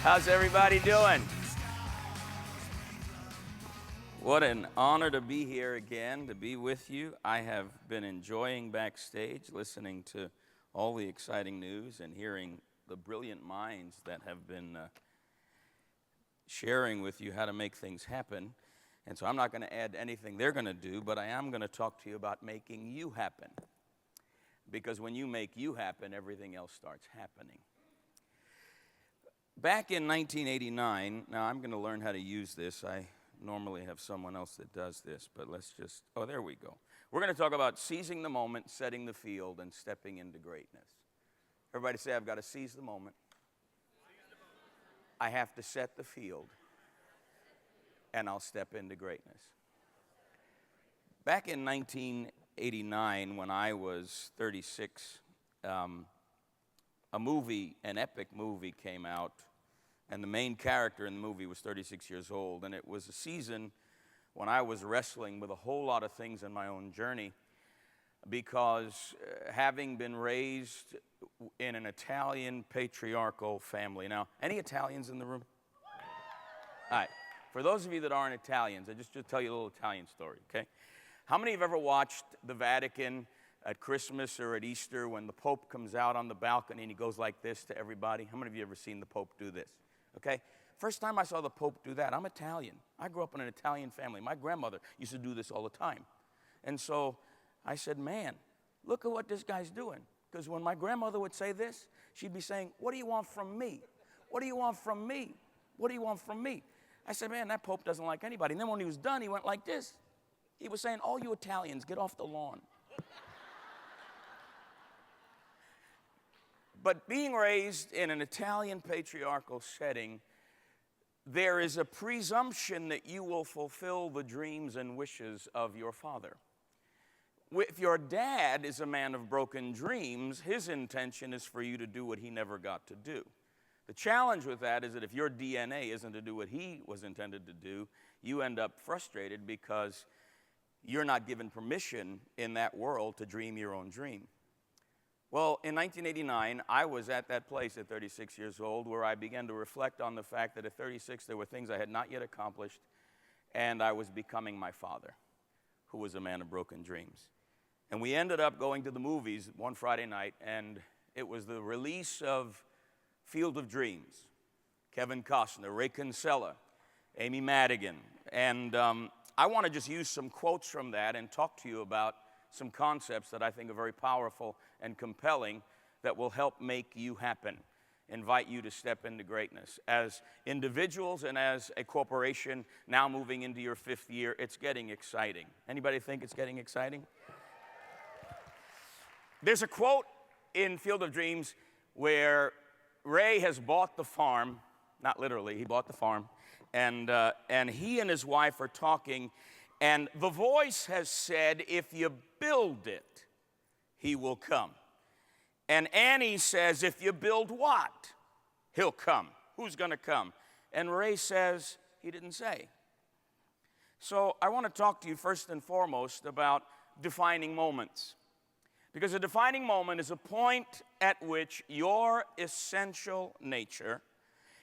How's everybody doing? What an honor to be here again, to be with you. I have been enjoying backstage, listening to all the exciting news and hearing the brilliant minds that have been sharing with you how to make things happen. And so I'm not going to add anything they're going to do, but I am going to talk to you about making you happen. Because when you make you happen, everything else starts happening. Back in 1989, now I'm going to learn how to use this. I normally have someone else that does this, but let's just, there we go. We're going to talk about seizing the moment, setting the field, and stepping into greatness. Everybody say, I've got to seize the moment. I have to set the field, and I'll step into greatness. Back in 1989, when I was 36, an epic movie came out, and the main character in the movie was 36 years old, and it was a season when I was wrestling with a whole lot of things in my own journey because having been raised in an Italian patriarchal family. Now, any Italians in the room? All right. For those of you that aren't Italians, I just tell you a little Italian story, okay? How many have ever watched the Vatican at Christmas or at Easter when the Pope comes out on the balcony and he goes like this to everybody? How many of you ever seen the Pope do this? Okay? First time I saw the Pope do that, I'm Italian. I grew up in an Italian family. My grandmother used to do this all the time. And so I said, man, look at what this guy's doing. Because when my grandmother would say this, she'd be saying, what do you want from me? What do you want from me? What do you want from me? I said, man, that Pope doesn't like anybody. And then when he was done, he went like this. He was saying, all you Italians, get off the lawn. But being raised in an Italian patriarchal setting, there is a presumption that you will fulfill the dreams and wishes of your father. If your dad is a man of broken dreams, his intention is for you to do what he never got to do. The challenge with that is that if your DNA isn't to do what he was intended to do, you end up frustrated because you're not given permission in that world to dream your own dream. Well, in 1989, I was at that place at 36 years old where I began to reflect on the fact that at 36 there were things I had not yet accomplished, and I was becoming my father, who was a man of broken dreams. And we ended up going to the movies one Friday night, and it was the release of Field of Dreams. Kevin Costner, Ray Kinsella, Amy Madigan. And I want to just use some quotes from that and talk to you about some concepts that I think are very powerful and compelling that will help make you happen, invite you to step into greatness. As individuals and as a corporation now moving into your 5th year, it's getting exciting. Anybody think it's getting exciting? There's a quote in Field of Dreams where Ray has bought the farm, not literally, he bought the farm, and he and his wife are talking, and the voice has said, if you build it, he will come. And Annie says, if you build what? He'll come. Who's going to come? And Ray says, he didn't say. So I want to talk to you first and foremost about defining moments. Because a defining moment is a point at which your essential nature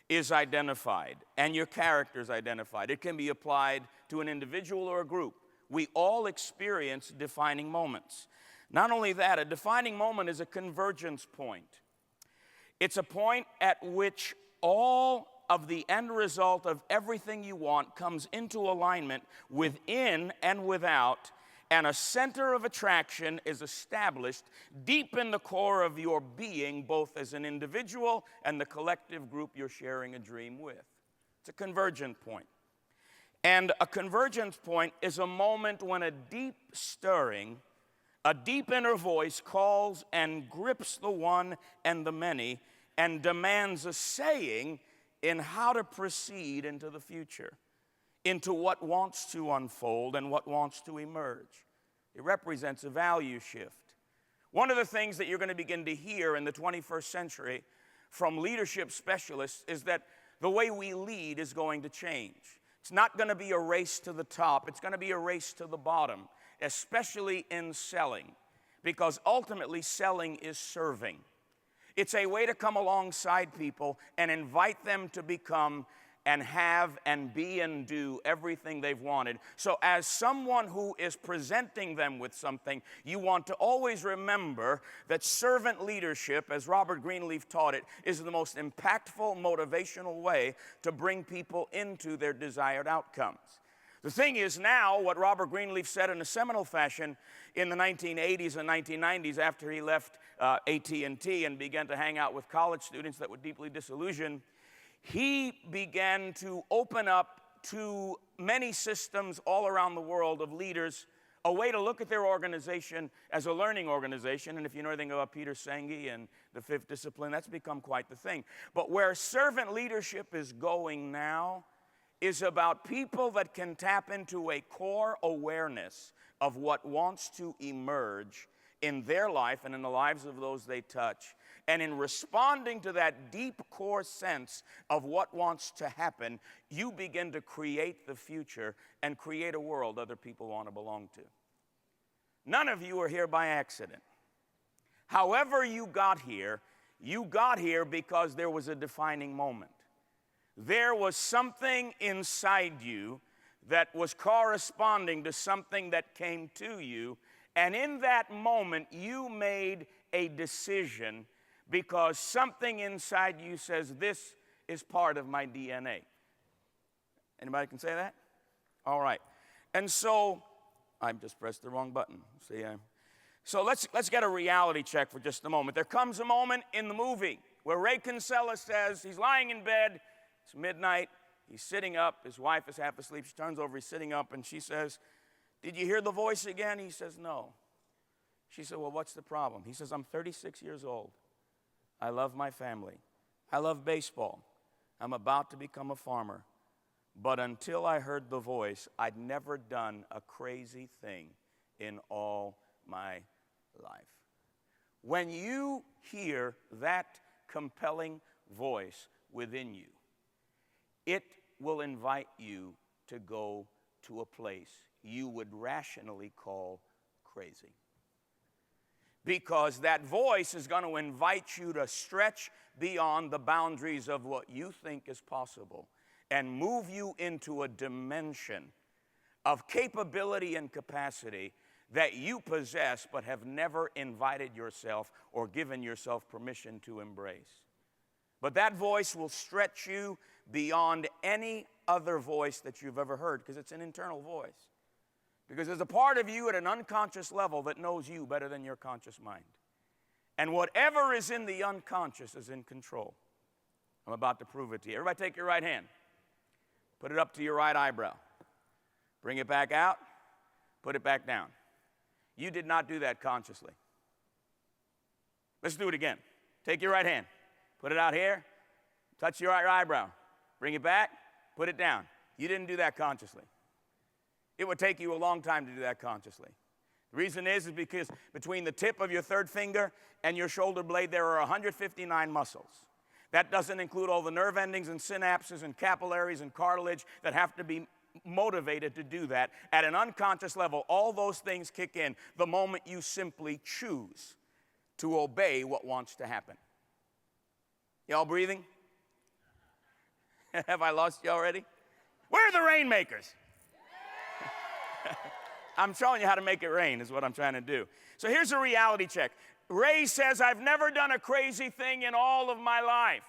is identified and your character is identified. It can be applied to an individual or a group. We all experience defining moments. Not only that, a defining moment is a convergence point. It's a point at which all of the end result of everything you want comes into alignment within and without, and a center of attraction is established deep in the core of your being, both as an individual and the collective group you're sharing a dream with. It's a convergent point. And a convergence point is a moment when a deep stirring, a deep inner voice calls and grips the one and the many and demands a saying in how to proceed into the future, into what wants to unfold and what wants to emerge. It represents a value shift. One of the things that you're going to begin to hear in the 21st century from leadership specialists is that the way we lead is going to change. It's not going to be a race to the top. It's going to be a race to the bottom, especially in selling, because ultimately selling is serving. It's a way to come alongside people and invite them to become and have and be and do everything they've wanted. So as someone who is presenting them with something, you want to always remember that servant leadership, as Robert Greenleaf taught it, is the most impactful, motivational way to bring people into their desired outcomes. The thing is now, what Robert Greenleaf said in a seminal fashion in the 1980s and 1990s after he left AT&T and began to hang out with college students that were deeply disillusioned, he began to open up to many systems all around the world of leaders a way to look at their organization as a learning organization. And if you know anything about Peter Senge and the fifth discipline, that's become quite the thing. But where servant leadership is going now is about people that can tap into a core awareness of what wants to emerge in their life and in the lives of those they touch. And in responding to that deep core sense of what wants to happen, you begin to create the future and create a world other people want to belong to. None of you are here by accident. However you got here because there was a defining moment. There was something inside you that was corresponding to something that came to you, and in that moment you made a decision because something inside you says, this is part of my DNA. Anybody can say that? All right. And so, I just pressed the wrong button. See, so let's get a reality check for just a moment. There comes a moment in the movie where Ray Kinsella says, he's lying in bed, it's midnight, he's sitting up, his wife is half asleep, she turns over, he's sitting up, and she says, did you hear the voice again? He says, no. She said, well, what's the problem? He says, I'm 36 years old. I love my family. I love baseball. I'm about to become a farmer. But until I heard the voice, I'd never done a crazy thing in all my life. When you hear that compelling voice within you, it will invite you to go to a place you would rationally call crazy. Because that voice is going to invite you to stretch beyond the boundaries of what you think is possible and move you into a dimension of capability and capacity that you possess but have never invited yourself or given yourself permission to embrace. But that voice will stretch you beyond any other voice that you've ever heard, because it's an internal voice. Because there's a part of you at an unconscious level that knows you better than your conscious mind. And whatever is in the unconscious is in control. I'm about to prove it to you. Everybody take your right hand. Put it up to your right eyebrow. Bring it back out. Put it back down. You did not do that consciously. Let's do it again. Take your right hand. Put it out here. Touch your right eyebrow. Bring it back. Put it down. You didn't do that consciously. It would take you a long time to do that consciously. The reason is because between the tip of your third finger and your shoulder blade, there are 159 muscles. That doesn't include all the nerve endings and synapses and capillaries and cartilage that have to be motivated to do that. At an unconscious level, all those things kick in the moment you simply choose to obey what wants to happen. Y'all breathing? Have I lost you already? Where are the rainmakers? I'm showing you how to make it rain is what I'm trying to do. So here's a reality check. Ray says, I've never done a crazy thing in all of my life.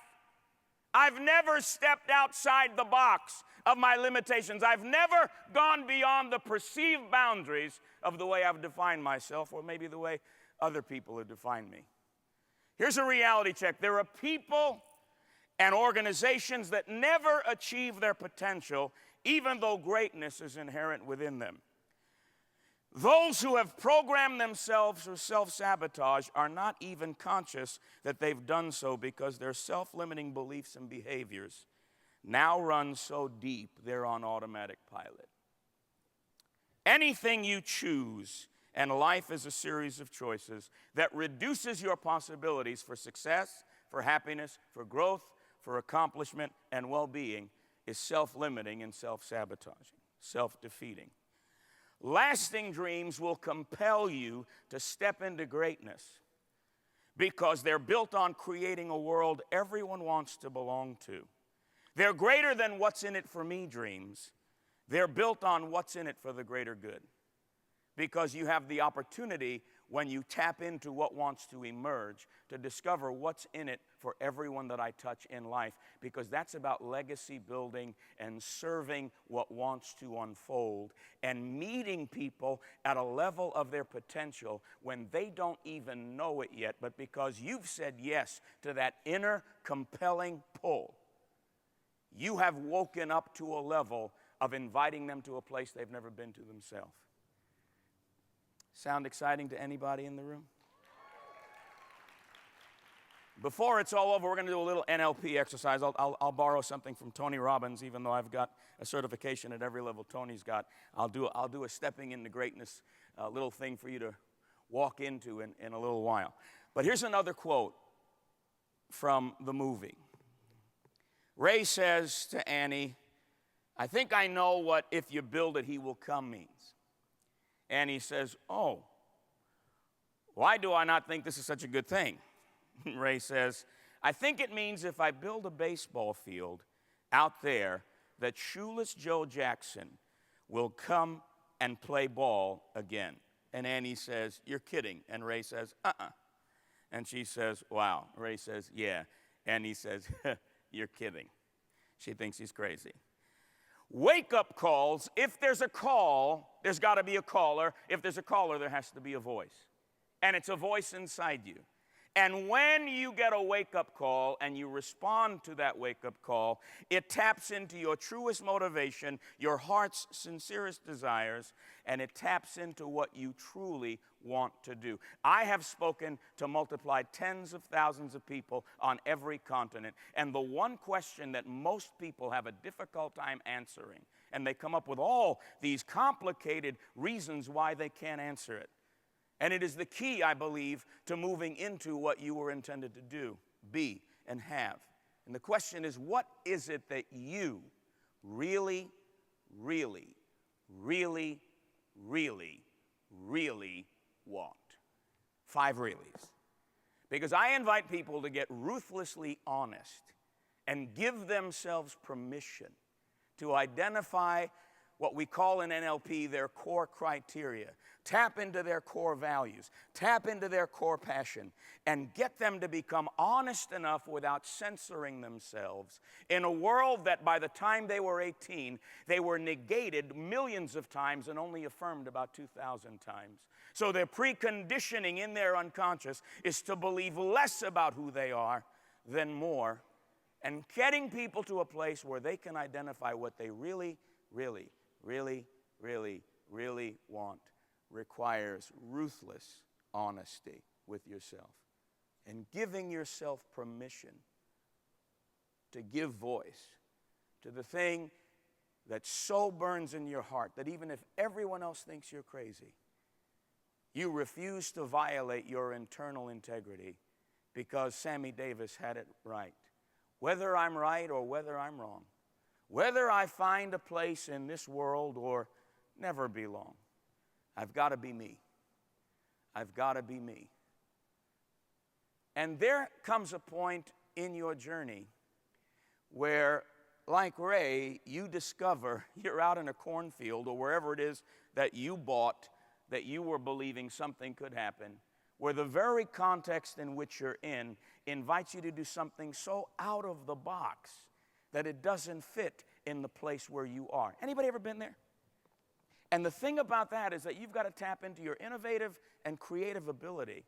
I've never stepped outside the box of my limitations. I've never gone beyond the perceived boundaries of the way I've defined myself, or maybe the way other people have defined me. Here's a reality check. There are people and organizations that never achieve their potential, even though greatness is inherent within them. Those who have programmed themselves for self-sabotage are not even conscious that they've done so, because their self-limiting beliefs and behaviors now run so deep they're on automatic pilot. Anything you choose, and life is a series of choices that reduces your possibilities for success, for happiness, for growth, for accomplishment, and well-being, is self-limiting and self-sabotaging, self-defeating. Lasting dreams will compel you to step into greatness, because they're built on creating a world everyone wants to belong to. They're greater than what's in it for me dreams. They're built on what's in it for the greater good. Because you have the opportunity, when you tap into what wants to emerge, to discover what's in it for everyone that I touch in life. Because that's about legacy building and serving what wants to unfold and meeting people at a level of their potential when they don't even know it yet. But because you've said yes to that inner compelling pull, you have woken up to a level of inviting them to a place they've never been to themselves. Sound exciting to anybody in the room? Before it's all over, we're going to do a little NLP exercise. I'll borrow something from Tony Robbins, even though I've got a certification at every level Tony's got. I'll do a stepping into greatness little thing for you to walk into in a little while. But here's another quote from the movie. Ray says to Annie, "I think I know what 'if you build it, he will come' means." Annie says, "Oh, why do I not think this is such a good thing?" Ray says, "I think it means if I build a baseball field out there, that shoeless Joe Jackson will come and play ball again." And Annie says, "You're kidding." And Ray says, "Uh-uh." And she says, "Wow." Ray says, "Yeah." And he says, "You're kidding." She thinks he's crazy. Wake-up calls, if there's a call, there's got to be a caller. If there's a caller, there has to be a voice. And it's a voice inside you. And when you get a wake-up call and you respond to that wake-up call, it taps into your truest motivation, your heart's sincerest desires, and it taps into what you truly want to do. I have spoken to multiplied tens of thousands of people on every continent, and the one question that most people have a difficult time answering, and they come up with all these complicated reasons why they can't answer it. And it is the key, I believe, to moving into what you were intended to do, be, and have. And the question is, what is it that you really, really, really, really, really want? 5 reallys. Because I invite people to get ruthlessly honest and give themselves permission to identify what we call in NLP their core criteria. Tap into their core values. Tap into their core passion. And get them to become honest enough without censoring themselves in a world that by the time they were 18, they were negated millions of times and only affirmed about 2,000 times. So their preconditioning in their unconscious is to believe less about who they are than more. And getting people to a place where they can identify what they really, really, really, really, really want requires ruthless honesty with yourself and giving yourself permission to give voice to the thing that so burns in your heart that even if everyone else thinks you're crazy, you refuse to violate your internal integrity because Sammy Davis had it right. Whether I'm right or whether I'm wrong, whether I find a place in this world or never belong, I've got to be me. I've got to be me. And there comes a point in your journey where, like Ray, you discover you're out in a cornfield or wherever it is that you bought, that you were believing something could happen, where the very context in which you're in invites you to do something so out of the box that it doesn't fit in the place where you are. Anybody ever been there? And the thing about that is that you've got to tap into your innovative and creative ability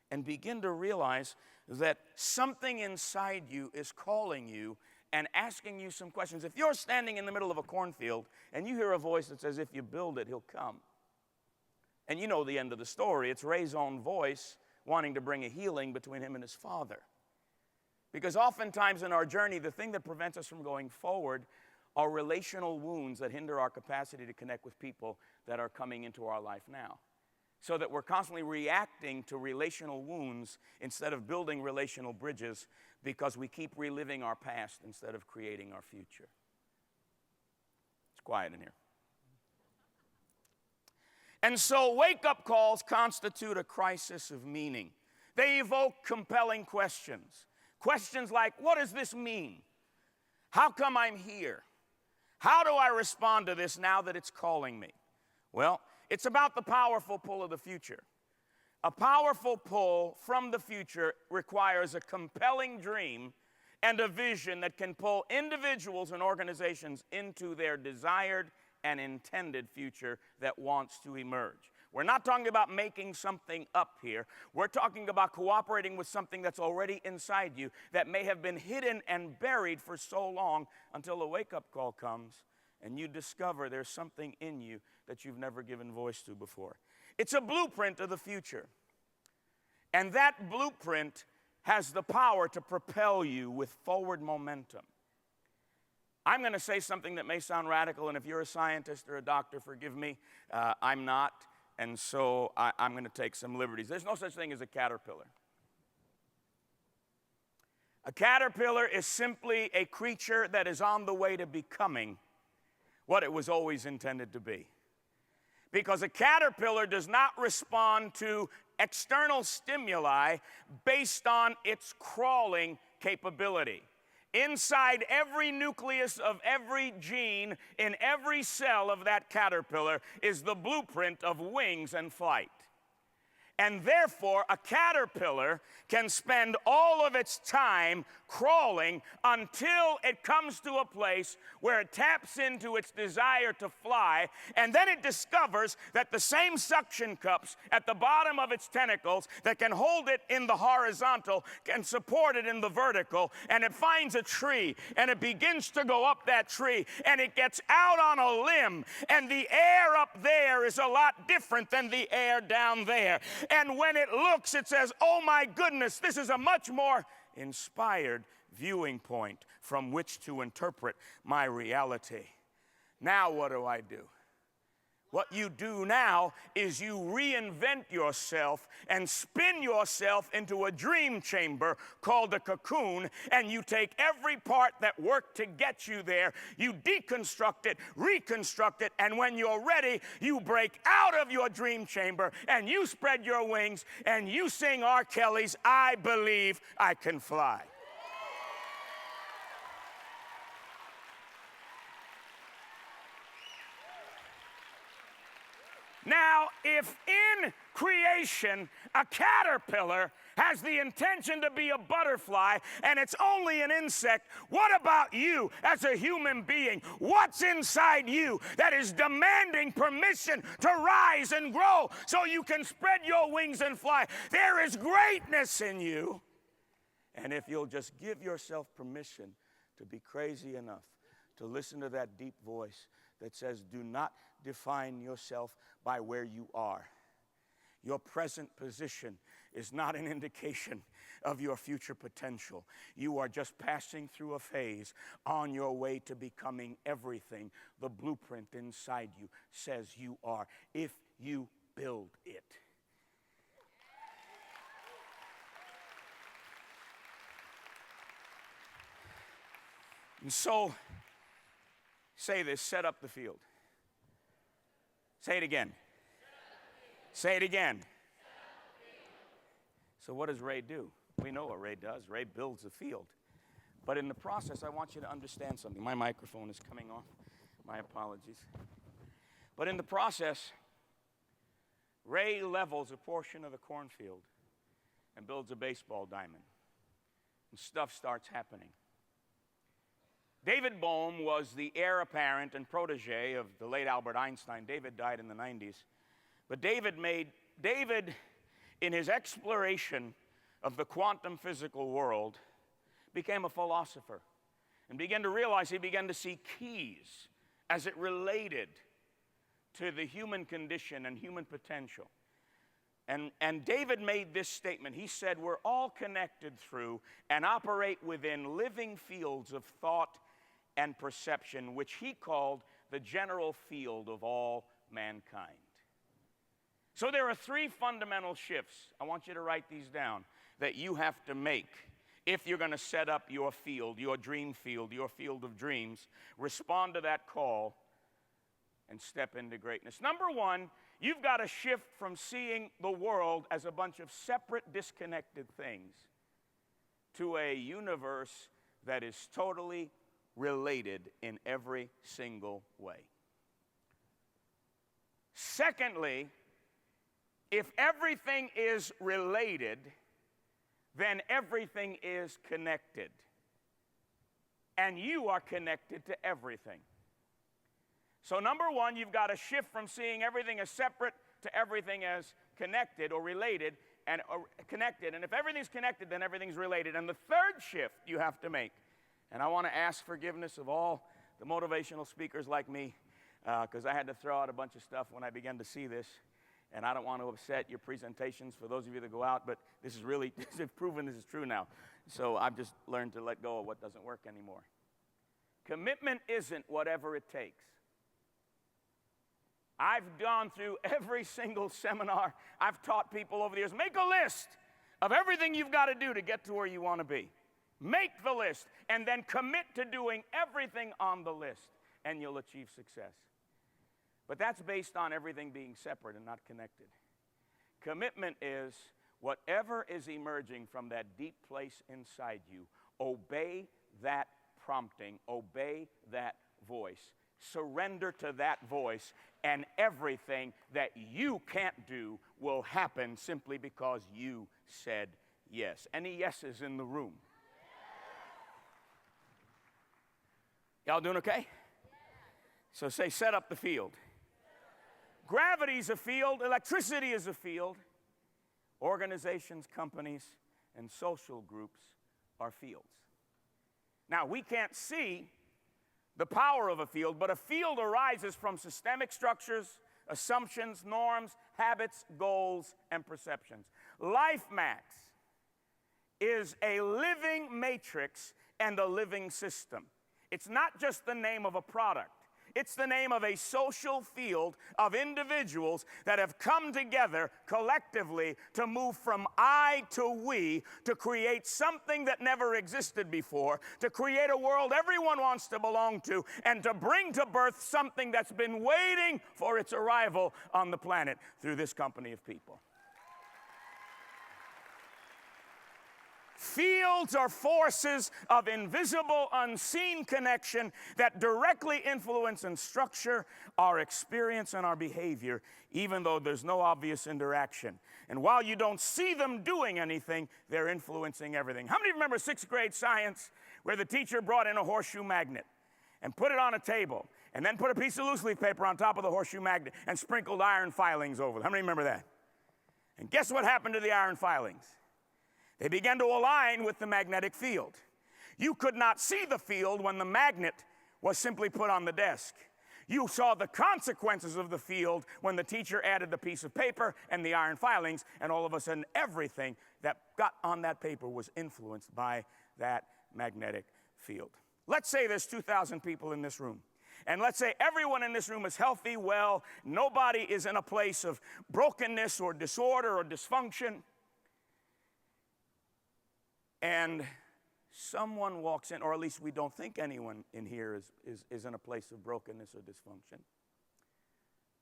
and begin to realize that something inside you is calling you and asking you some questions. If you're standing in the middle of a cornfield and you hear a voice that says, "If you build it, he'll come." And you know the end of the story. It's Ray's own voice wanting to bring a healing between him and his father. Because oftentimes in our journey, the thing that prevents us from going forward are relational wounds that hinder our capacity to connect with people that are coming into our life now. So that we're constantly reacting to relational wounds instead of building relational bridges because we keep reliving our past instead of creating our future. It's quiet in here. And so wake-up calls constitute a crisis of meaning. They evoke compelling questions. Questions like, what does this mean? How come I'm here? How do I respond to this now that it's calling me? Well, it's about the powerful pull of the future. A powerful pull from the future requires a compelling dream and a vision that can pull individuals and organizations into their desired and intended future that wants to emerge. We're not talking about making something up here. We're talking about cooperating with something that's already inside you that may have been hidden and buried for so long until a wake-up call comes and you discover there's something in you that you've never given voice to before. It's a blueprint of the future. And that blueprint has the power to propel you with forward momentum. I'm going to say something that may sound radical, and if you're a scientist or a doctor, forgive me, I'm not. And so I'm going to take some liberties. There's no such thing as a caterpillar. A caterpillar is simply a creature that is on the way to becoming what it was always intended to be. Because a caterpillar does not respond to external stimuli based on its crawling capability. Inside every nucleus of every gene in every cell of that caterpillar is the blueprint of wings and flight. And therefore, a caterpillar can spend all of its time crawling until it comes to a place where it taps into its desire to fly, and then it discovers that the same suction cups at the bottom of its tentacles that can hold it in the horizontal can support it in the vertical, and it finds a tree, and it begins to go up that tree, and it gets out on a limb, and the air up there is a lot different than the air down there. And when it looks, it says, oh my goodness, this is a much more inspired viewing point from which to interpret my reality. Now what do I do? What you do now is you reinvent yourself and spin yourself into a dream chamber called a cocoon, and you take every part that worked to get you there, you deconstruct it, reconstruct it, and when you're ready, you break out of your dream chamber and you spread your wings and you sing R. Kelly's I Believe I Can Fly. Now, if in creation a caterpillar has the intention to be a butterfly and it's only an insect, what about you as a human being? What's inside you that is demanding permission to rise and grow so you can spread your wings and fly? There is greatness in you. And if you'll just give yourself permission to be crazy enough to listen to that deep voice that says, do not define yourself by where you are. Your present position is not an indication of your future potential. You are just passing through a phase on your way to becoming everything the blueprint inside you says you are, if you build it. And so, say this, set up the field. Say it again. Say it again. So what does Ray do? We know what Ray does. Ray builds a field. But in the process, I want you to understand something. My microphone is coming off. My apologies. But in the process, Ray levels a portion of the cornfield and builds a baseball diamond. And stuff starts happening. David Bohm was the heir apparent and protege of the late Albert Einstein. David died in the 90s. But David, in his exploration of the quantum physical world, became a philosopher and began to realize, he began to see keys as it related to the human condition and human potential. And David made this statement. He said, we're all connected through and operate within living fields of thought and perception, which he called the general field of all mankind. So there are three fundamental shifts. I want you to write these down that you have to make if you're going to set up your field, your dream field, your field of dreams, respond to that call, and step into greatness. Number one, you've got to shift from seeing the world as a bunch of separate, disconnected things to a universe that is totally related in every single way. Secondly, if everything is related, then everything is connected. And you are connected to everything. So number one, you've got to shift from seeing everything as separate to everything as connected or related and connected. And if everything's connected, then everything's related. And the third shift you have to make, and I want to ask forgiveness of all the motivational speakers like me, because I had to throw out a bunch of stuff when I began to see this. And I don't want to upset your presentations for those of you that go out, but this is really, they've proven this is true now. So I've just learned to let go of what doesn't work anymore. Commitment isn't whatever it takes. I've gone through every single seminar I've taught people over the years. Make a list of everything you've got to do to get to where you want to be. Make the list and then commit to doing everything on the list, and you'll achieve success. But that's based on everything being separate and not connected. Commitment is whatever is emerging from that deep place inside you, obey that prompting, obey that voice. Surrender to that voice, and everything that you can't do will happen simply because you said yes. Any yeses in the room? Y'all doing okay? So say, set up the field. Gravity's a field, electricity is a field. Organizations, companies, and social groups are fields. Now, we can't see the power of a field, but a field arises from systemic structures, assumptions, norms, habits, goals, and perceptions. Lifemax is a living matrix and a living system. It's not just the name of a product. It's the name of a social field of individuals that have come together collectively to move from I to we, to create something that never existed before, to create a world everyone wants to belong to, and to bring to birth something that's been waiting for its arrival on the planet through this company of people. Fields are forces of invisible, unseen connection that directly influence and structure our experience and our behavior, even though there's no obvious interaction. And while you don't see them doing anything, they're influencing everything. How many remember sixth grade science where the teacher brought in a horseshoe magnet and put it on a table and then put a piece of loose leaf paper on top of the horseshoe magnet and sprinkled iron filings over it? How many remember that? And guess what happened to the iron filings? They began to align with the magnetic field. You could not see the field when the magnet was simply put on the desk. You saw the consequences of the field when the teacher added the piece of paper and the iron filings, and all of a sudden everything that got on that paper was influenced by that magnetic field. Let's say there's 2,000 people in this room. And let's say everyone in this room is healthy, well, nobody is in a place of brokenness or disorder or dysfunction. And someone walks in, or at least we don't think anyone in here is in a place of brokenness or dysfunction.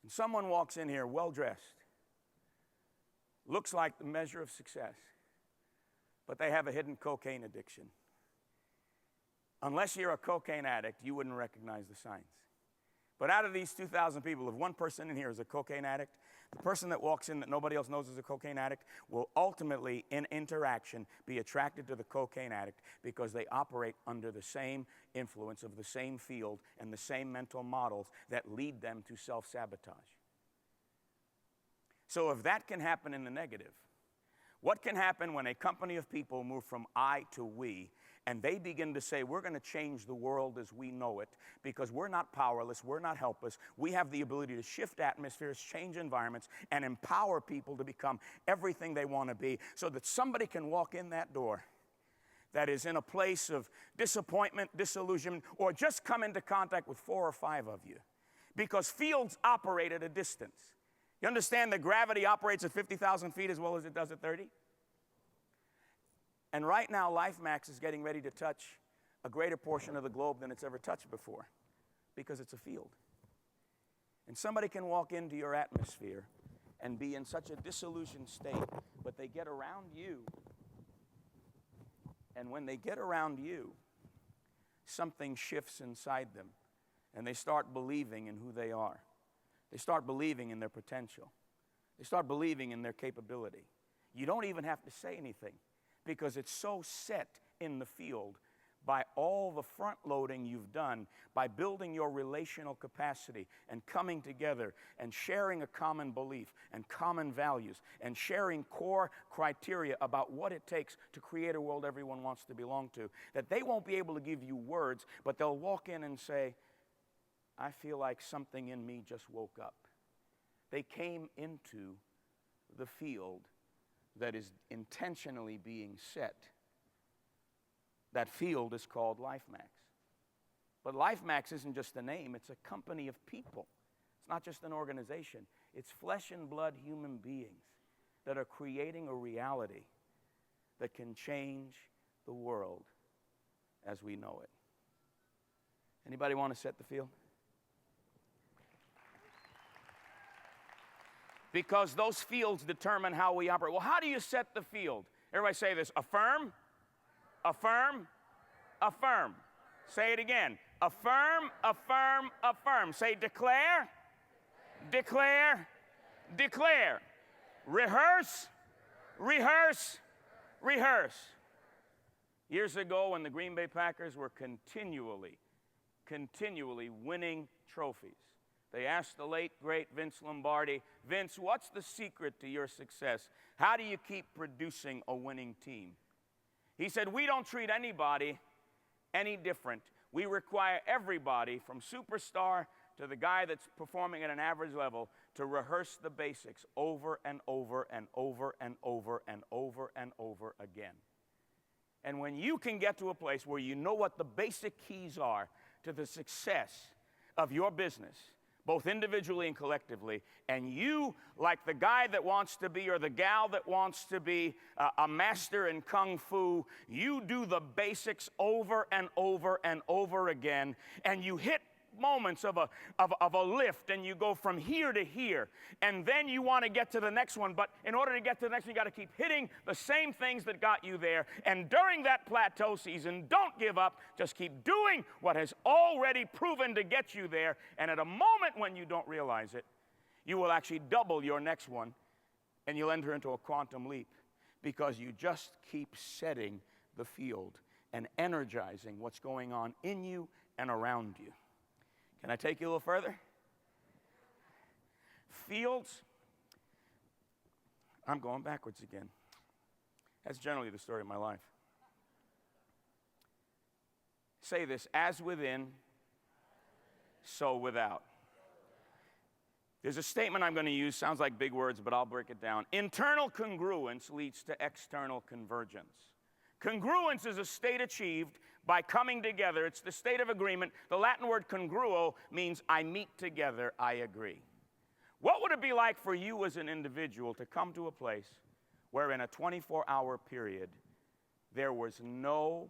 And someone walks in here well-dressed, looks like the measure of success, but they have a hidden cocaine addiction. Unless you're a cocaine addict, you wouldn't recognize the signs. But out of these 2,000 people, if one person in here is a cocaine addict, the person that walks in that nobody else knows is a cocaine addict will ultimately, in interaction, be attracted to the cocaine addict because they operate under the same influence of the same field and the same mental models that lead them to self-sabotage. So if that can happen in the negative, what can happen when a company of people move from I to we, and they begin to say, we're going to change the world as we know it because we're not powerless, we're not helpless. We have the ability to shift atmospheres, change environments, and empower people to become everything they want to be so that somebody can walk in that door that is in a place of disappointment, disillusionment, or just come into contact with 4 or 5 of you. Because fields operate at a distance. You understand that gravity operates at 50,000 feet as well as it does at 30? And right now, Lifemax is getting ready to touch a greater portion of the globe than it's ever touched before because it's a field. And somebody can walk into your atmosphere and be in such a disillusioned state, but they get around you. And when they get around you, something shifts inside them, and they start believing in who they are. They start believing in their potential. They start believing in their capability. You don't even have to say anything, because it's so set in the field by all the front loading you've done, by building your relational capacity and coming together and sharing a common belief and common values and sharing core criteria about what it takes to create a world everyone wants to belong to, that they won't be able to give you words, but they'll walk in and say, I feel like something in me just woke up. They came into the field that is intentionally being set. That field is called Lifemax. But Lifemax isn't just a name, it's a company of people. It's not just an organization. It's flesh and blood human beings that are creating a reality that can change the world as we know it. Anybody want to set the field? Because those fields determine how we operate. Well, how do you set the field? Everybody say this: affirm, affirm, affirm. Say it again. Affirm, affirm, affirm. Say declare, declare, declare. Rehearse, rehearse, rehearse. Years ago, when the Green Bay Packers were continually winning trophies, they asked the late, great Vince Lombardi, Vince, what's the secret to your success? How do you keep producing a winning team? He said, we don't treat anybody any different. We require everybody, from superstar to the guy that's performing at an average level, to rehearse the basics over and over and over and over and over and over again. And when you can get to a place where you know what the basic keys are to the success of your business, both individually and collectively, and you, like the guy that wants to be or the gal that wants to be a master in Kung Fu, you do the basics over and over and over again, and you hit moments of a lift, and you go from here to here, and then you want to get to the next one, but in order to get to the next one, you got to keep hitting the same things that got you there. And during that plateau season, don't give up. Just keep doing what has already proven to get you there, and at a moment when you don't realize it, you will actually double your next one, and you'll enter into a quantum leap, because you just keep setting the field and energizing what's going on in you and around you. Can I take you a little further? Fields. I'm going backwards again. That's generally the story of my life. Say this: as within, so without. There's a statement I'm going to use, sounds like big words, but I'll break it down. Internal congruence leads to external convergence. Congruence is a state achieved by coming together. It's the state of agreement. The Latin word congruo means I meet together, I agree. What would it be like for you as an individual to come to a place where in a 24-hour period there was no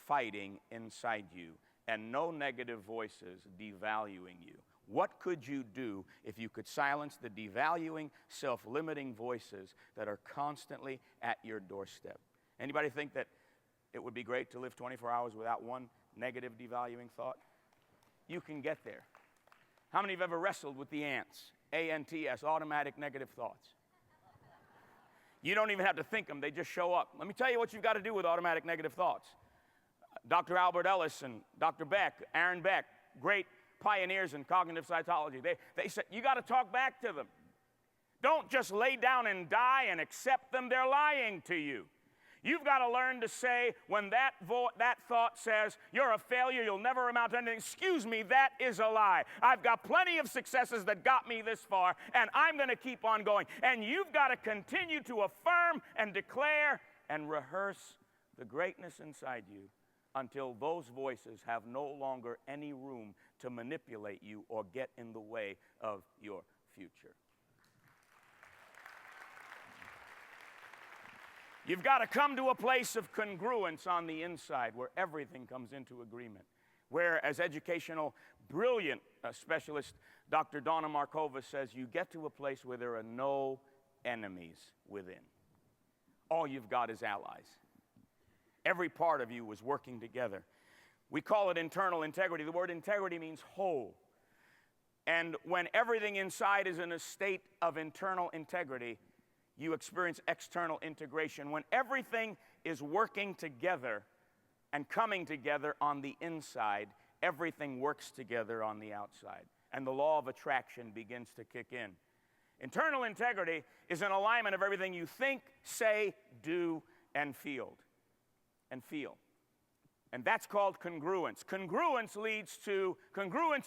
fighting inside you and no negative voices devaluing you? What could you do if you could silence the devaluing, self-limiting voices that are constantly at your doorstep? Anybody think that it would be great to live 24 hours without one negative devaluing thought? You can get there. How many have ever wrestled with the ants? A-N-T-S, automatic negative thoughts. You don't even have to think them, they just show up. Let me tell you what you've got to do with automatic negative thoughts. Dr. Albert Ellis and Dr. Beck, Aaron Beck, great pioneers in cognitive psychology, they said you got to talk back to them. Don't just lay down and die and accept them. They're lying to you. You've got to learn to say, when that thought says, you're a failure, you'll never amount to anything, excuse me, that is a lie. I've got plenty of successes that got me this far, and I'm going to keep on going. And you've got to continue to affirm and declare and rehearse the greatness inside you until those voices have no longer any room to manipulate you or get in the way of your future. You've got to come to a place of congruence on the inside where everything comes into agreement, where, as educational brilliant specialist, Dr. Donna Markova, says you get to a place where there are no enemies within. All you've got is allies. Every part of you was working together. We call it internal integrity. The word integrity means whole. And when everything inside is in a state of internal integrity, you experience external integration. When everything is working together and coming together on the inside, everything works together on the outside. And the law of attraction begins to kick in. Internal integrity is an alignment of everything you think, say, do, and feel. And that's called congruence. Congruence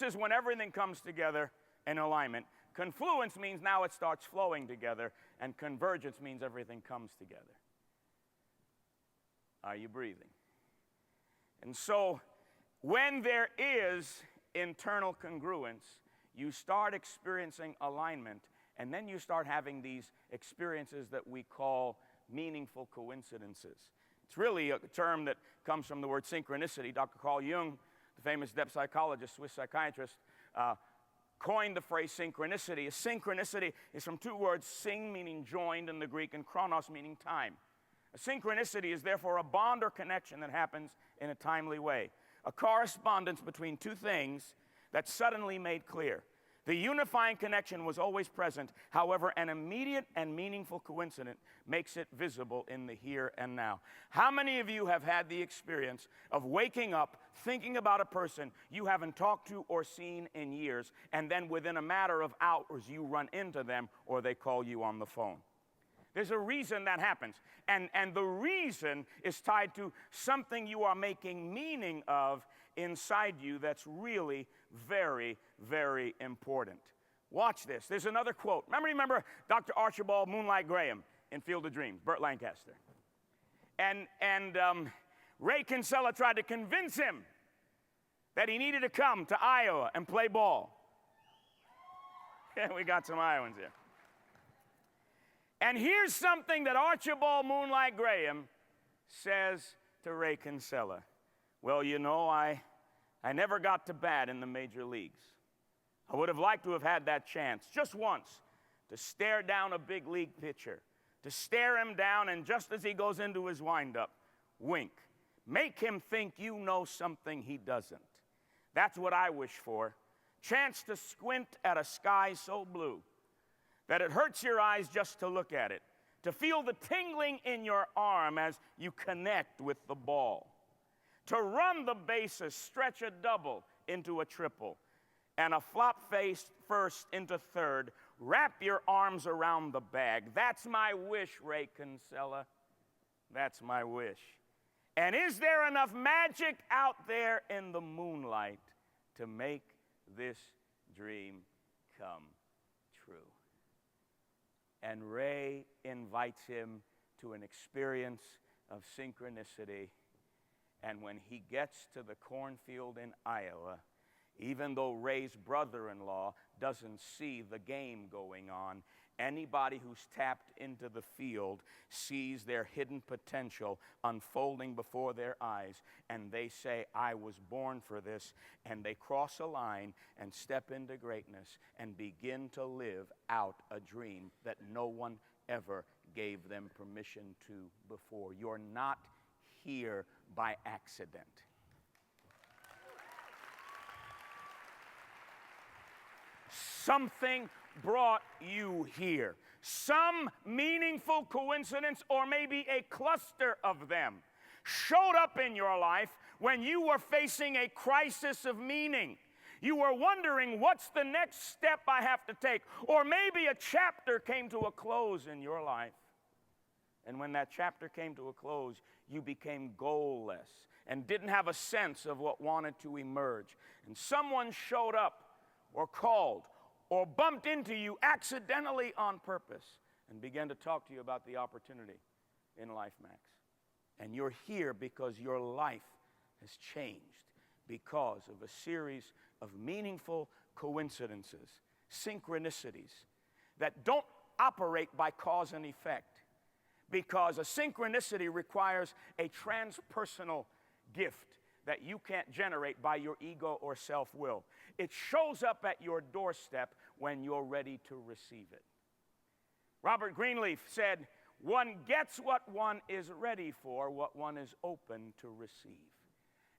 is when everything comes together in alignment. Confluence means now it starts flowing together, and convergence means everything comes together. Are you breathing? And so, when there is internal congruence, you start experiencing alignment, and then you start having these experiences that we call meaningful coincidences. It's really a term that comes from the word synchronicity. Dr. Carl Jung, the famous depth psychologist, Swiss psychiatrist, coined the phrase synchronicity. A synchronicity is from two words, syn meaning joined in the Greek and chronos meaning time. A synchronicity is therefore a bond or connection that happens in a timely way. A correspondence between two things that's suddenly made clear. The unifying connection was always present. However, an immediate and meaningful coincidence makes it visible in the here and now. How many of you have had the experience of waking up, thinking about a person you haven't talked to or seen in years, and then within a matter of hours you run into them or they call you on the phone? There's a reason that happens. And the reason is tied to something you are making meaning of inside you that's really very, very important. Watch this. There's another quote. Remember Dr. Archibald Moonlight Graham in Field of Dreams, Burt Lancaster. And Ray Kinsella tried to convince him that he needed to come to Iowa and play ball. Yeah, we got some Iowans here. And here's something that Archibald Moonlight Graham says to Ray Kinsella. Well, you know, I never got to bat in the major leagues. I would have liked to have had that chance, just once, to stare down a big league pitcher, to stare him down, and just as he goes into his windup, wink. Make him think you know something he doesn't. That's what I wish for. Chance to squint at a sky so blue that it hurts your eyes just to look at it, to feel the tingling in your arm as you connect with the ball, to run the bases, stretch a double into a triple, and a flop-faced first into third, wrap your arms around the bag. That's my wish, Ray Kinsella. That's my wish. And is there enough magic out there in the moonlight to make this dream come true? And Ray invites him to an experience of synchronicity. And when he gets to the cornfield in Iowa, even though Ray's brother-in-law doesn't see the game going on, anybody who's tapped into the field sees their hidden potential unfolding before their eyes, and they say, I was born for this, and they cross a line and step into greatness and begin to live out a dream that no one ever gave them permission to before. You're not here by accident. Something brought you here. Some meaningful coincidence, or maybe a cluster of them, showed up in your life when you were facing a crisis of meaning. You were wondering, what's the next step I have to take? Or maybe a chapter came to a close in your life. And when that chapter came to a close, you became goalless and didn't have a sense of what wanted to emerge. And someone showed up or called or bumped into you accidentally on purpose and began to talk to you about the opportunity in Lifemax. And you're here because your life has changed because of a series of meaningful coincidences, synchronicities that don't operate by cause and effect, because a synchronicity requires a transpersonal gift that you can't generate by your ego or self-will. It shows up at your doorstep when you're ready to receive it. Robert Greenleaf said, "One gets what one is ready for, what one is open to receive."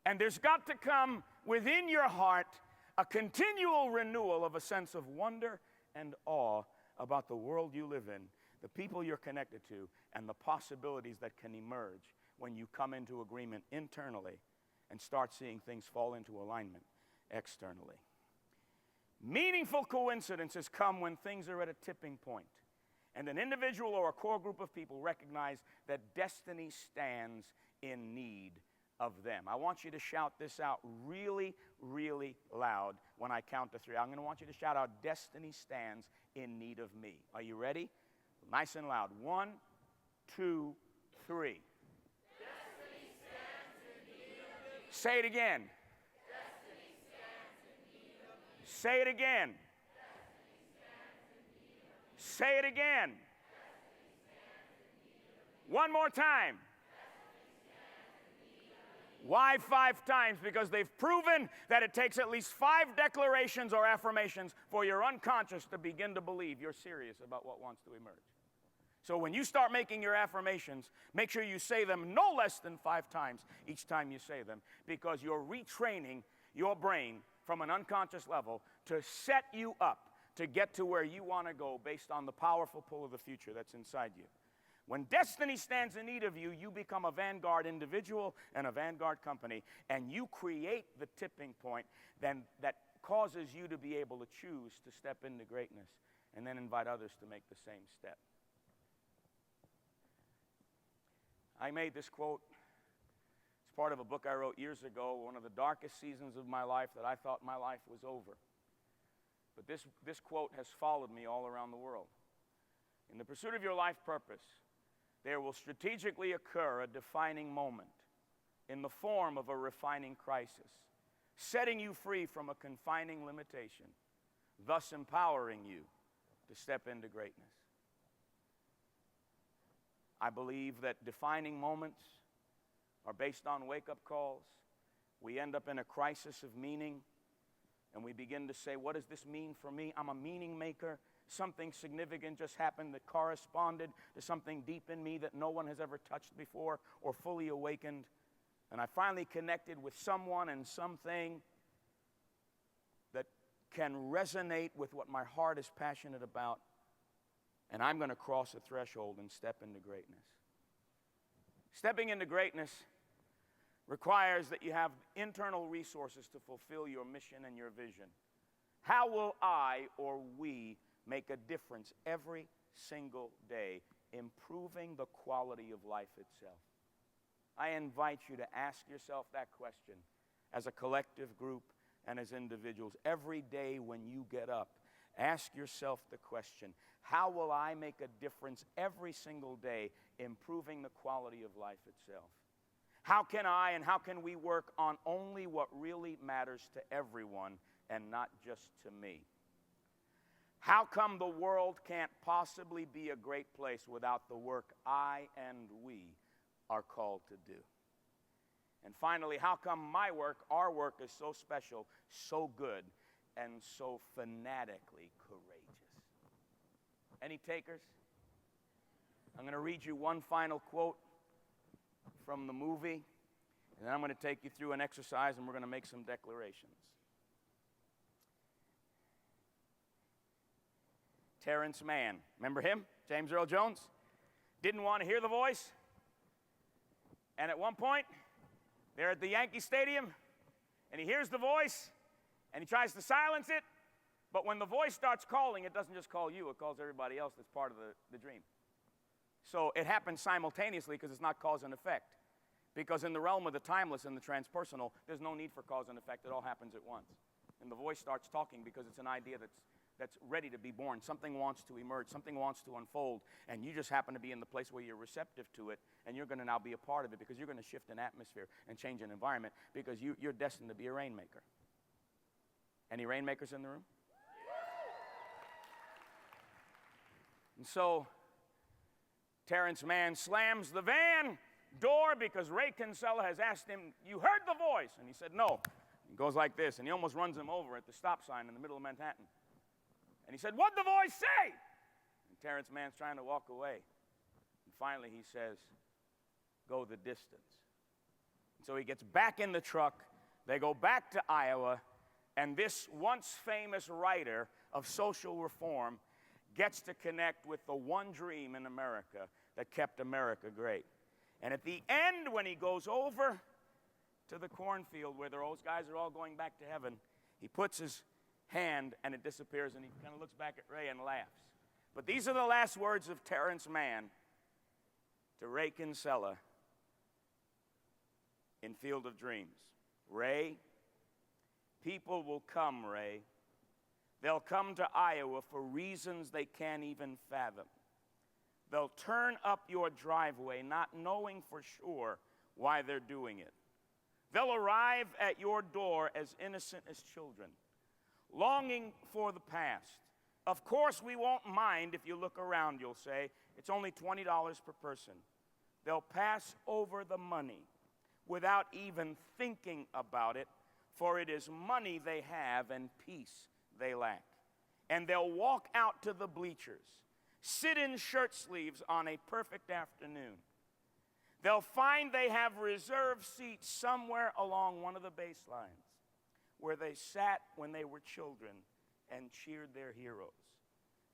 And there's got to come within your heart a continual renewal of a sense of wonder and awe about the world you live in, the people you're connected to, and the possibilities that can emerge when you come into agreement internally and start seeing things fall into alignment externally. Meaningful coincidences come when things are at a tipping point, and an individual or a core group of people recognize that destiny stands in need of them. I want you to shout this out really, really loud when I count to 3. I'm going to want you to shout out, "Destiny stands in need of me." Are you ready? Nice and loud. 1, 2, 3. Destiny stands in need of me. Say it again. Destiny stands in need of me. Say it again. Destiny stands in need of me. Say it again. Destiny stands in need of me. One more time. Why 5 times? Because they've proven that it takes at least 5 declarations or affirmations for your unconscious to begin to believe you're serious about what wants to emerge. So when you start making your affirmations, make sure you say them no less than 5 times each time you say them, because you're retraining your brain from an unconscious level to set you up to get to where you want to go based on the powerful pull of the future that's inside you. When destiny stands in need of you, you become a vanguard individual and a vanguard company, and you create the tipping point then that causes you to be able to choose to step into greatness and then invite others to make the same step. I made this quote. It's part of a book I wrote years ago, one of the darkest seasons of my life that I thought my life was over. But this quote has followed me all around the world. In the pursuit of your life purpose, there will strategically occur a defining moment in the form of a refining crisis, setting you free from a confining limitation, thus empowering you to step into greatness. I believe that defining moments are based on wake-up calls. We end up in a crisis of meaning, and we begin to say, what does this mean for me? I'm a meaning maker. Something significant just happened that corresponded to something deep in me that no one has ever touched before or fully awakened. And I finally connected with someone and something that can resonate with what my heart is passionate about. And I'm going to cross a threshold and step into greatness. Stepping into greatness requires that you have internal resources to fulfill your mission and your vision. How will I or we make a difference every single day, improving the quality of life itself? I invite you to ask yourself that question as a collective group and as individuals. Every day when you get up, ask yourself the question, how will I make a difference every single day, improving the quality of life itself? How can I and how can we work on only what really matters to everyone and not just to me? How come the world can't possibly be a great place without the work I and we are called to do? And finally, how come my work, our work, is so special, so good, and so fanatically courageous? Any takers? I'm going to read you one final quote from the movie, and then I'm going to take you through an exercise, and we're going to make some declarations. Terrence Mann, remember him? James Earl Jones? Didn't want to hear the voice. And at one point, they're at the Yankee Stadium, and he hears the voice, and he tries to silence it. But when the voice starts calling, it doesn't just call you, it calls everybody else that's part of the dream. So it happens simultaneously because it's not cause and effect. Because in the realm of the timeless and the transpersonal, there's no need for cause and effect. It all happens at once. And the voice starts talking because it's an idea that's ready to be born. Something wants to emerge. Something wants to unfold. And you just happen to be in the place where you're receptive to it, and you're going to now be a part of it because you're going to shift an atmosphere and change an environment because you're destined to be a rainmaker. Any rainmakers in the room? And so Terrence Mann slams the van door because Ray Kinsella has asked him, "You heard the voice?" And he said, "No." He goes like this, and he almost runs him over at the stop sign in the middle of Manhattan. And he said, "What'd the voice say?" And Terrence Mann's trying to walk away. And finally he says, "Go the distance." And so he gets back in the truck. They go back to Iowa, and this once famous writer of social reform gets to connect with the one dream in America that kept America great. And at the end, when he goes over to the cornfield where those guys are all going back to heaven, he puts his hand and it disappears, and he kind of looks back at Ray and laughs. But these are the last words of Terrence Mann to Ray Kinsella in Field of Dreams. "Ray, people will come, Ray. They'll come to Iowa for reasons they can't even fathom. They'll turn up your driveway not knowing for sure why they're doing it. They'll arrive at your door as innocent as children, longing for the past. Of course, we won't mind if you look around," you'll say. "It's only $20 per person." They'll pass over the money without even thinking about it, for it is money they have and peace they lack. And they'll walk out to the bleachers, sit in shirt sleeves on a perfect afternoon. They'll find they have reserved seats somewhere along one of the baselines where they sat when they were children and cheered their heroes.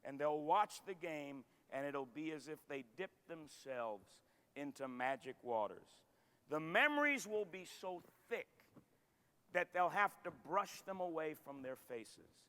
And they'll watch the game, and it'll be as if they dipped themselves into magic waters. The memories will be so thick that they'll have to brush them away from their faces.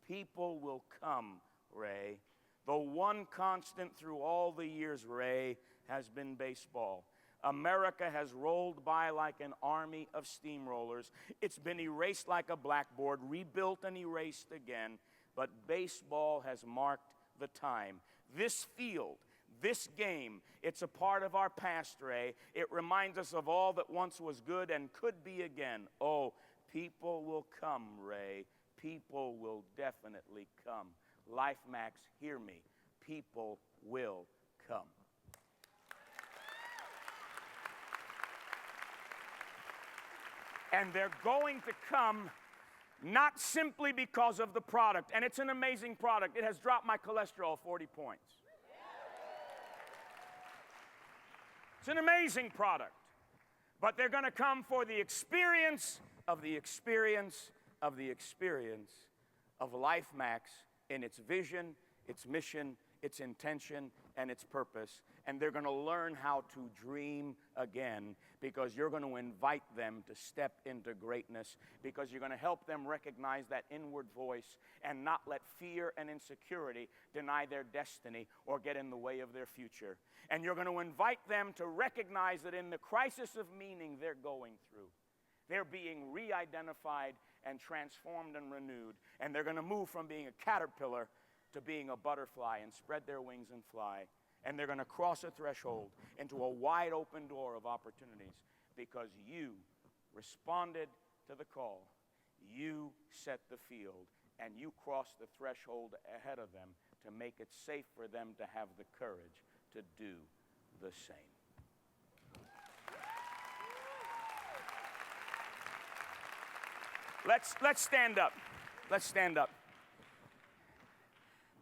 People will come, Ray. The one constant through all the years, Ray, has been baseball. America has rolled by like an army of steamrollers. It's been erased like a blackboard, rebuilt and erased again, but baseball has marked the time. This field, this game, it's a part of our past, Ray. It reminds us of all that once was good and could be again. Oh, people will come, Ray. People will definitely come. Lifemax, hear me. People will come. And they're going to come not simply because of the product. And it's an amazing product. It has dropped my cholesterol 40 points. It's an amazing product. But they're going to come for the experience of the experience of the experience of Lifemax in its vision, its mission, its intention, and its purpose. And they're going to learn how to dream again, because you're going to invite them to step into greatness, because you're going to help them recognize that inward voice and not let fear and insecurity deny their destiny or get in the way of their future. And you're going to invite them to recognize that in the crisis of meaning they're going through, they're being re-identified and transformed and renewed. And they're going to move from being a caterpillar to being a butterfly and spread their wings and fly. And they're going to cross a threshold into a wide open door of opportunities, because you responded to the call. You set the field, and you crossed the threshold ahead of them to make it safe for them to have the courage to do the same. Let's stand up. Let's stand up.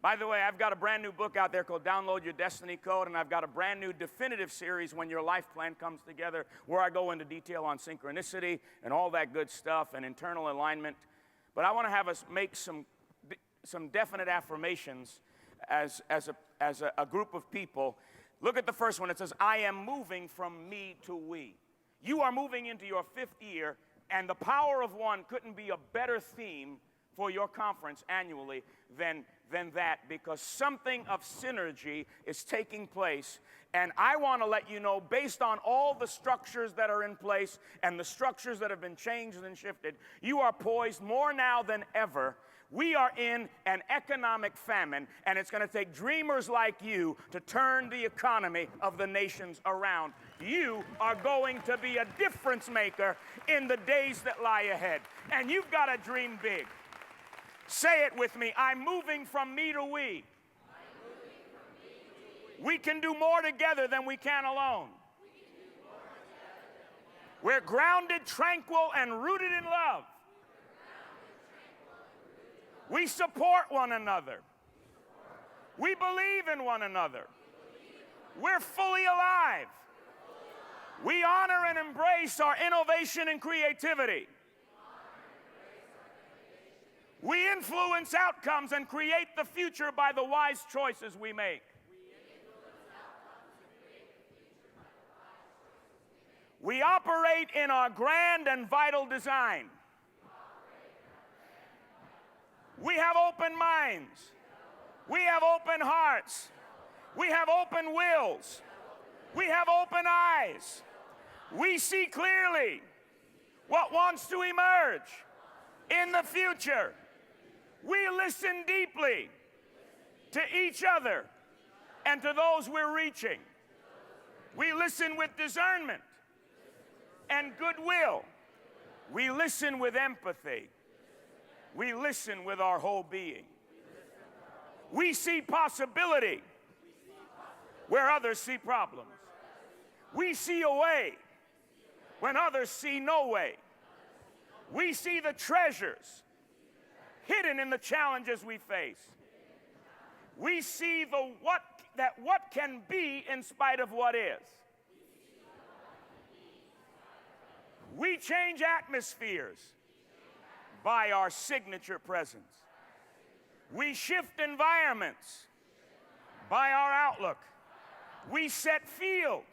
By the way, I've got a brand new book out there called Download Your Destiny Code, and I've got a brand new definitive series, When Your Life Plan Comes Together, where I go into detail on synchronicity and all that good stuff and internal alignment. But I want to have us make some definite affirmations as a group of people. Look at the first one. It says, I am moving from me to we. You are moving into your 5th year, and the power of one couldn't be a better theme for your conference annually than that, because something of synergy is taking place. And I want to let you know, based on all the structures that are in place and the structures that have been changed and shifted, you are poised more now than ever. We are in an economic famine, and it's going to take dreamers like you to turn the economy of the nations around. You are going to be a difference maker in the days that lie ahead, and you've got to dream big. Say it with me. I'm moving from me to we. We can do more together than we can alone. We're grounded, tranquil, and rooted in love. We support one another. We believe in one another. We're fully alive. We honor and embrace our innovation and creativity. We influence outcomes and create the future by the wise choices we make. We operate in our grand and vital design. We have open minds. We have open hearts. We have open wills. We have open eyes. We see clearly what wants to emerge in the future. We listen deeply to each other and to those we're reaching. We listen with discernment and goodwill. We listen with empathy. We listen with our whole being. We see possibility where others see problems. We see a way when others see no way. We see the treasures hidden in the challenges we face. We see what can be in spite of what is. We change atmospheres by our signature presence. We shift environments by our outlook. We set fields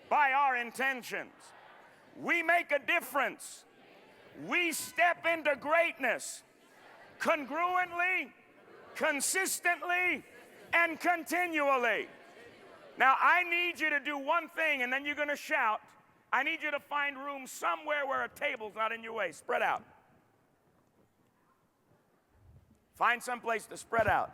by our intentions. We make a difference. We step into greatness congruently, consistently, and continually. Now, I need you to do one thing, and then you're going to shout. I need you to find room somewhere where a table's not in your way. Spread out. Find some place to spread out.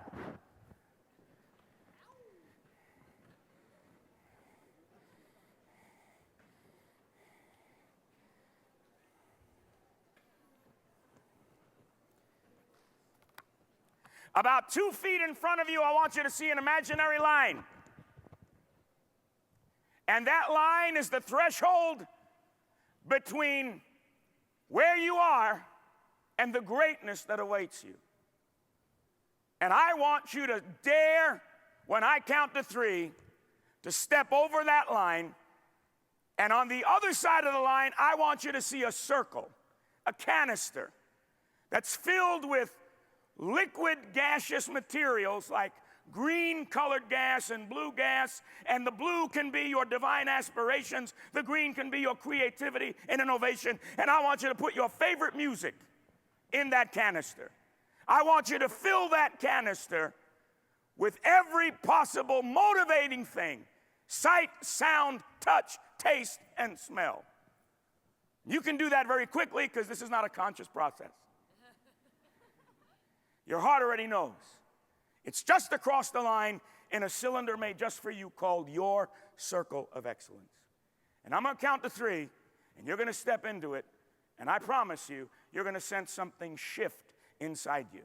About 2 feet in front of you, I want you to see an imaginary line. And that line is the threshold between where you are and the greatness that awaits you. And I want you to dare, when I count to 3, to step over that line. And on the other side of the line, I want you to see a circle, a canister that's filled with liquid gaseous materials like green colored gas and blue gas, and the blue can be your divine aspirations, the green can be your creativity and innovation, and I want you to put your favorite music in that canister. I want you to fill that canister with every possible motivating thing: sight, sound, touch, taste, and smell. You can do that very quickly because this is not a conscious process. Your heart already knows. It's just across the line in a cylinder made just for you called your circle of excellence. And I'm going to count to 3, and you're going to step into it, and I promise you, you're going to sense something shift inside you.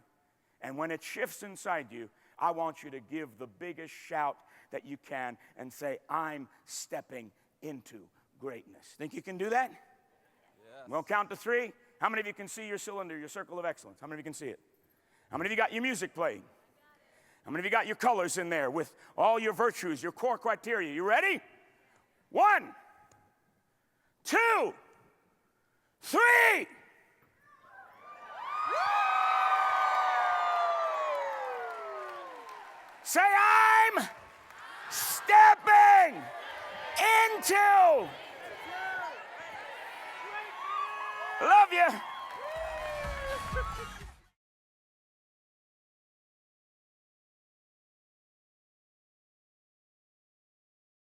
And when it shifts inside you, I want you to give the biggest shout that you can and say, I'm stepping into greatness. Think you can do that? Yes. We'll count to 3. How many of you can see your cylinder, your circle of excellence? How many of you can see it? How many of you got your music playing? How many of you got your colors in there with all your virtues, your core criteria? You ready? 1, 2, 3. Say, I'm stepping into. Love you.